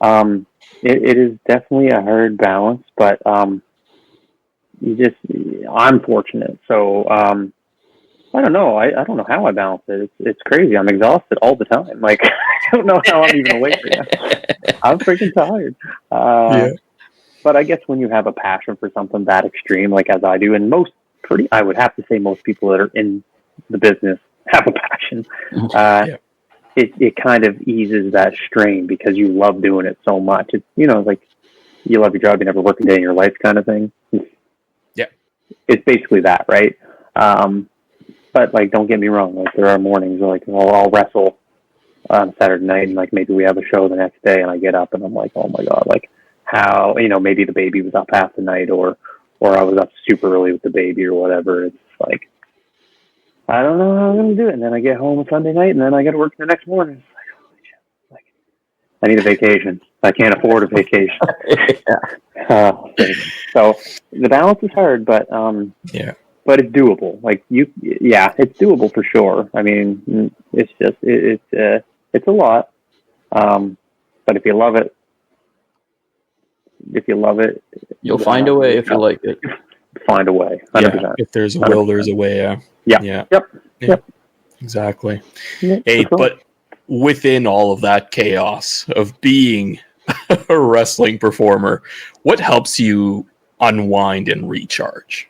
it is definitely a hard balance, but I'm fortunate. So I don't know. I don't know how I balance it. It's crazy. I'm exhausted all the time. Like don't know how I'm even awake right now. I'm freaking tired. But I guess when you have a passion for something that extreme, like as I do, and I would have to say most people that are in the business have a passion. It kind of eases that strain because you love doing it so much. It's, like you love your job, you never work a day in your life kind of thing. Yeah. It's basically that, right? But like, don't get me wrong. Like there are mornings where like I'll wrestle on Saturday night and like maybe we have a show the next day and I get up and I'm like, oh my God, like how, maybe the baby was up half the night or I was up super early with the baby or whatever. It's like, I don't know how I'm going to do it. And then I get home on Sunday night and then I got to work the next morning. It's like, holy shit. Like, I need a vacation. I can't afford a vacation. So the balance is hard, but but it's doable. Like it's doable for sure. I mean, it's just it's a lot. But if you love it, you'll find a way if you like it. Find a way. 100%. Yeah, if there's a will, there's a way. Yeah. Yep. Exactly. Yeah, hey, sure. But within all of that chaos of being a wrestling performer, what helps you unwind and recharge?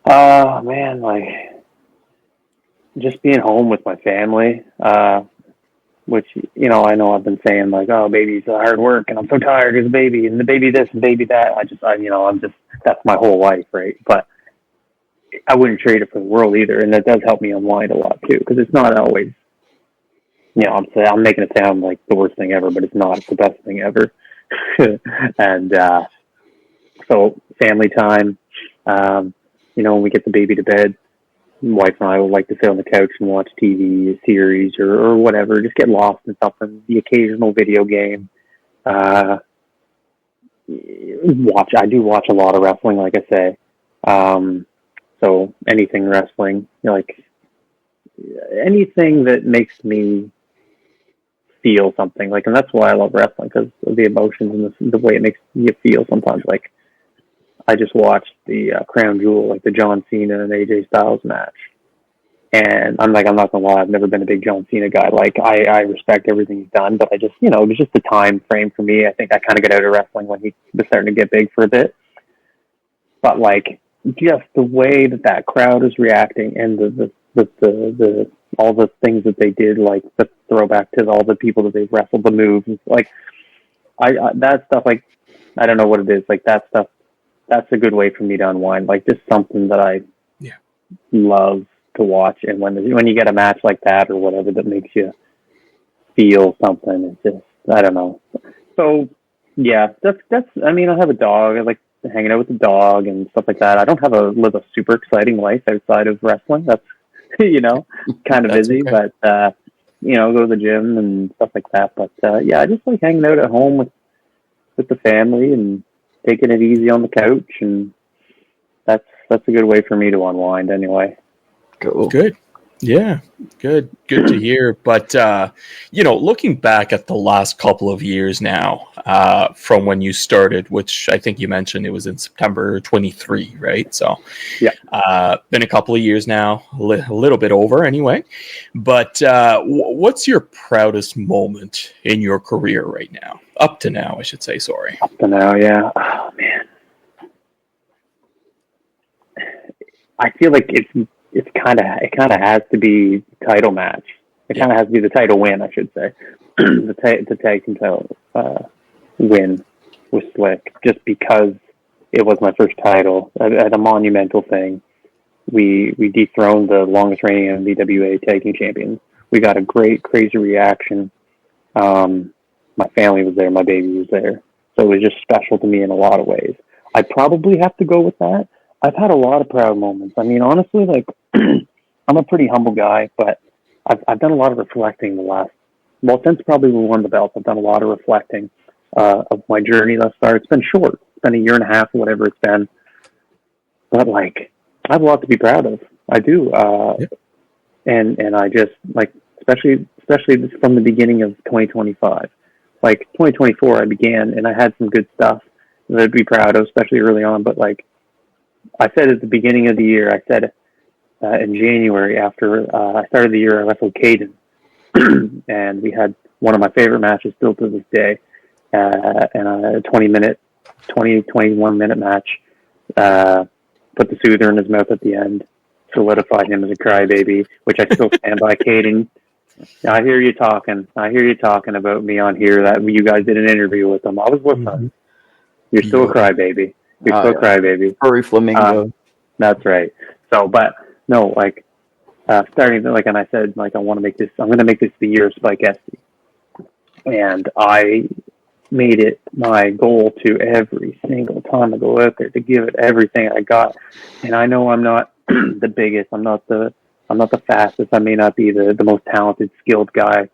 Man, like just being home with my family, which, I know I've been saying like, oh, baby's hard work and I'm so tired as a baby and the baby this and baby that. That's my whole life. Right. But I wouldn't trade it for the world either. And that does help me unwind a lot too. Cause it's not always, I'm making it sound like the worst thing ever, but it's not. It's the best thing ever. And, so family time, when we get the baby to bed, my wife and I will like to sit on the couch and watch TV, a series or whatever, just get lost in something, the occasional video game. I do watch a lot of wrestling, like I say. So anything wrestling, like anything that makes me feel something, like, and that's why I love wrestling, because of the emotions and the way it makes you feel sometimes. Like, I just watched the Crown Jewel, like the John Cena and AJ Styles match. And I'm not gonna lie, I've never been a big John Cena guy. Like, I respect everything he's done, but I just, it was just the time frame for me. I think I kind of got out of wrestling when he was starting to get big for a bit. But like, just the way that crowd is reacting and the all the things that they did, like the throwback to all the people that they've wrestled, the moves, like I that stuff, like, I don't know what it is, like that stuff. That's a good way for me to unwind. Like, just something that I love to watch. And when you get a match like that or whatever that makes you feel something, it's just, I don't know. So yeah, that's. I mean, I have a dog. I like hanging out with the dog and stuff like that. I don't live a super exciting life outside of wrestling. That's kind of busy, okay. But go to the gym and stuff like that. But I just like hanging out at home with the family and taking it easy on the couch, and that's a good way for me to unwind anyway. Cool. Good. Yeah. Good to hear. But, looking back at the last couple of years now, from when you started, which I think you mentioned it was in September 23, right? So, been a couple of years now, a little bit over anyway. But what's your proudest moment in your career right now? Up to now, I should say, sorry. Up to now, yeah. Oh, man. I feel like it kind of has to be the title match. It kind of has to be the title win, I should say. the tag team title win was Slick, just because it was my first title at a monumental thing. We dethroned the longest reigning NWA tag team champions. We got a great, crazy reaction. My family was there, my baby was there, so it was just special to me in a lot of ways. I'd probably have to go with that. I've had a lot of proud moments. I mean, honestly, like, I'm a pretty humble guy, but I've done a lot of reflecting since probably we won the belt. I've done a lot of reflecting of my journey thus far. It's been short. It's been a year and a half or whatever it's been. But, like, I have a lot to be proud of. I do. And I just, like, especially from the beginning of 2025. Like, 2024, I began, and I had some good stuff that I'd be proud of, especially early on. But, like, I said at the beginning of the year, in January, after I started the year, I wrestled Caden. and we had one of my favorite matches still to this day, and a 21 minute match. Put the soother in his mouth at the end, solidified him as a crybaby, which I still stand by. Caden, I hear you talking about me on here, that you guys did an interview with him. I was listening. You're still a crybaby. You're still a crybaby. Furry flamingo. That's right. So, but no, like, starting, like, and I said, like, I'm going to make this the year of Spike Estey. And I made it my goal to every single time I go out there to give it everything I got. And I know I'm not the biggest, I'm not the fastest, I may not be the most talented, skilled guy,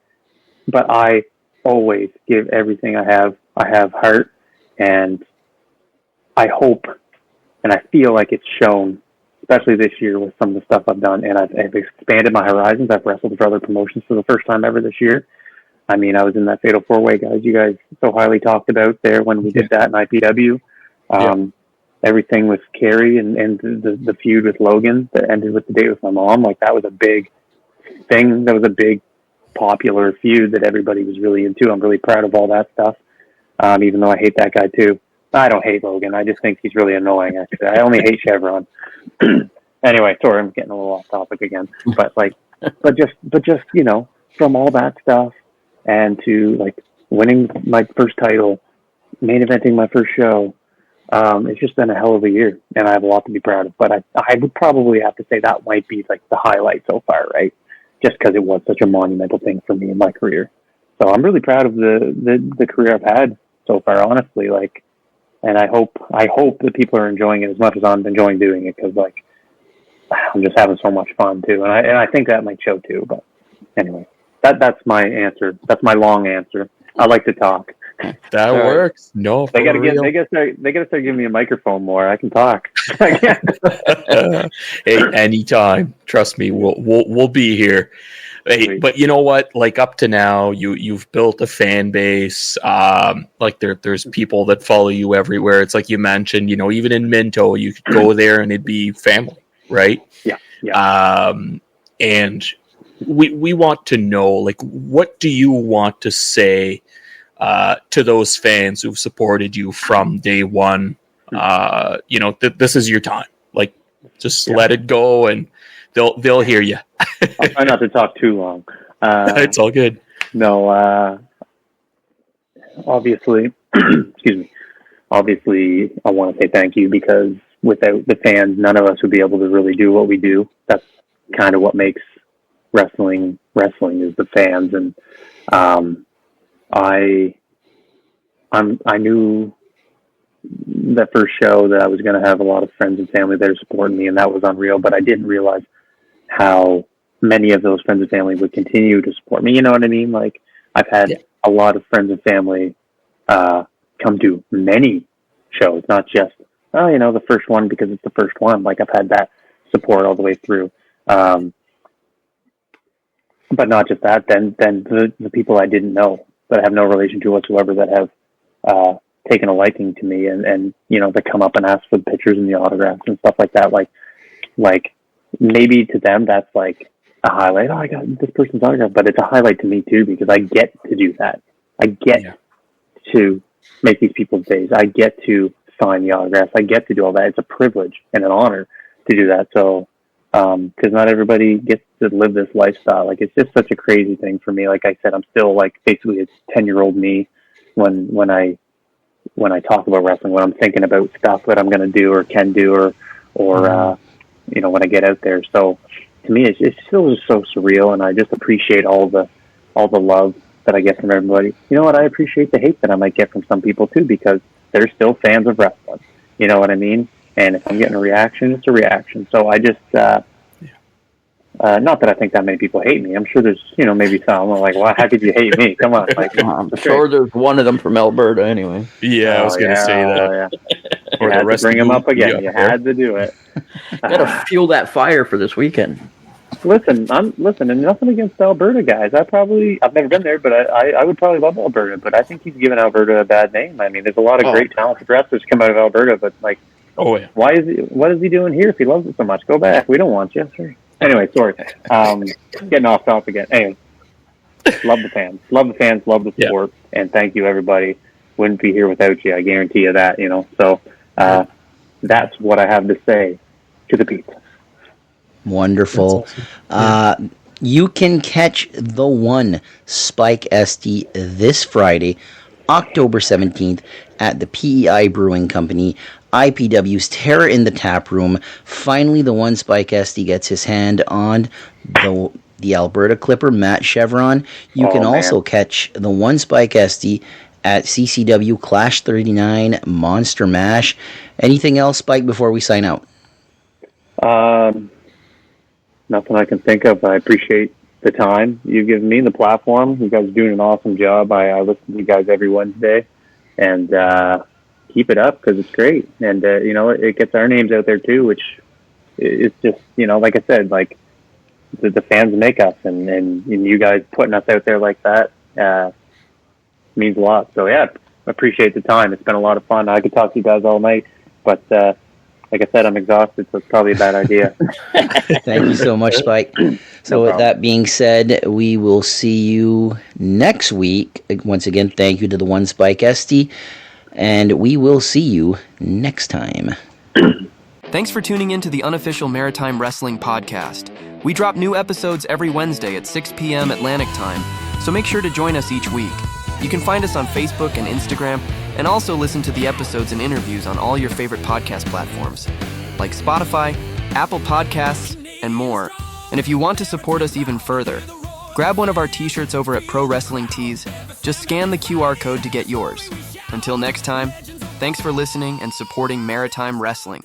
but I always give everything I have. I have heart, and I hope, and I feel like it's shown, especially this year with some of the stuff I've done, and I've expanded my horizons. I've wrestled for other promotions for the first time ever this year. I mean, I was in that Fatal 4-Way, guys, you guys so highly talked about there when we did that in IPW. Everything with Carrie and the feud with Logan that ended with the date with my mom, like, that was a big thing. That was a big popular feud that everybody was really into. I'm really proud of all that stuff, even though I hate that guy too. I don't hate Logan. I just think he's really annoying, actually. I only hate Chevron. Anyway, sorry, I'm getting a little off topic again. But just, you know, from all that stuff, and to, like, winning my first title, main eventing my first show, it's just been a hell of a year, and I have a lot to be proud of. But I would probably have to say that might be, like, the highlight so far, right? Just because it was such a monumental thing for me in my career. So I'm really proud of the career I've had so far, honestly. Like, and I hope that people are enjoying it as much as I'm enjoying doing it, because, like, I'm just having so much fun too, and I think that might show too. But anyway. That's my answer. That's my long answer. I like to talk. That works. No, they gotta start giving me a microphone more. I can talk. Hey, anytime. Trust me, we'll be here. Hey, but you know what? Like, up to now, you've built a fan base. Like, there's people that follow you everywhere. It's like you mentioned. You know, even in Minto, you could go there and it'd be family, right? Yeah. And we want to know, like, what do you want to say to those fans who've supported you from day one? You know, this is your time. Like, just let it go, and they'll hear you. I'll try not to talk too long. It's all good. No, obviously, excuse me. Obviously, I want to say thank you, because without the fans, none of us would be able to really do what we do. That's kind of what makes wrestling is the fans. And I knew that first show that I was going to have a lot of friends and family there supporting me, and that was unreal. But I didn't realize how many of those friends and family would continue to support me. You know what I mean? Like, I've had a lot of friends and family come to many shows, not just, you know, the first one because it's the first one. Like, I've had that support all the way through. But not just that, then the people I didn't know, that I have no relation to whatsoever, that have taken a liking to me, and you know, that come up and ask for the pictures and the autographs and stuff like that. Like maybe to them that's like a highlight. Oh, I got this person's autograph, but it's a highlight to me too, because I get to do that. I get to make these people's days. I get to sign the autographs. I get to do all that. It's a privilege and an honor to do that. So, because not everybody gets to live this lifestyle. Like, it's just such a crazy thing for me. Like I said, I'm still like basically a 10-year-old me when I talk about wrestling, when I'm thinking about stuff that I'm going to do or can do, or you know, when I get out there. So to me, it's still just so surreal, and I just appreciate all the love that I get from everybody. You know what? I appreciate the hate that I might get from some people too, because they're still fans of wrestling. You know what I mean? And if I'm getting a reaction, it's a reaction. So I just, not that I think that many people hate me. I'm sure there's, you know, maybe some like, well, how could you hate me? Come on. Like, I'm sure there's one of them from Alberta anyway. Yeah, I was going to say that. You had to bring him up again. You had to do it. Got to fuel that fire for this weekend. Listen, and nothing against Alberta, guys. I've never been there, but I would probably love Alberta. But I think he's given Alberta a bad name. I mean, there's a lot of great talented wrestlers come out of Alberta, but like, what is he doing here if he loves it so much? Go back. We don't want you. Sorry. Anyway, sorry. Getting off topic again. Anyway, love the fans, love the sport, and thank you, everybody. Wouldn't be here without you. I guarantee you that. So that's what I have to say to the people. Wonderful. Awesome. You can catch the one Spike Estey this Friday, October 17th, at the PEI Brewing Company, IPW's Terror in the Tap Room. Finally, the one Spike Estey gets his hand on the Alberta Clipper, Matt Chevron. You can also catch the one Spike Estey at CCW Clash 39 Monster Mash. Anything else, Spike, before we sign out? Nothing I can think of. I appreciate the time you've given me, the platform. You guys are doing an awesome job. I listen to you guys every Wednesday, and keep it up because it's great. And, it gets our names out there too, which is just, like I said, like the fans make us, and you guys putting us out there like that means a lot. So, yeah, appreciate the time. It's been a lot of fun. I could talk to you guys all night, but like I said, I'm exhausted, so it's probably a bad idea. Thank you so much, Spike. So with that being said, we will see you next week. Once again, thank you to the one Spike Estey, and we will see you next time. Thanks for tuning in to the Unofficial Maritime Wrestling Podcast. We drop new episodes every Wednesday at 6 p.m. Atlantic Time, so make sure to join us each week. You can find us on Facebook and Instagram, and also listen to the episodes and interviews on all your favorite podcast platforms, like Spotify, Apple Podcasts, and more. And if you want to support us even further, grab one of our t-shirts over at Pro Wrestling Tees. Just scan the QR code to get yours. Until next time, thanks for listening and supporting Maritime Wrestling.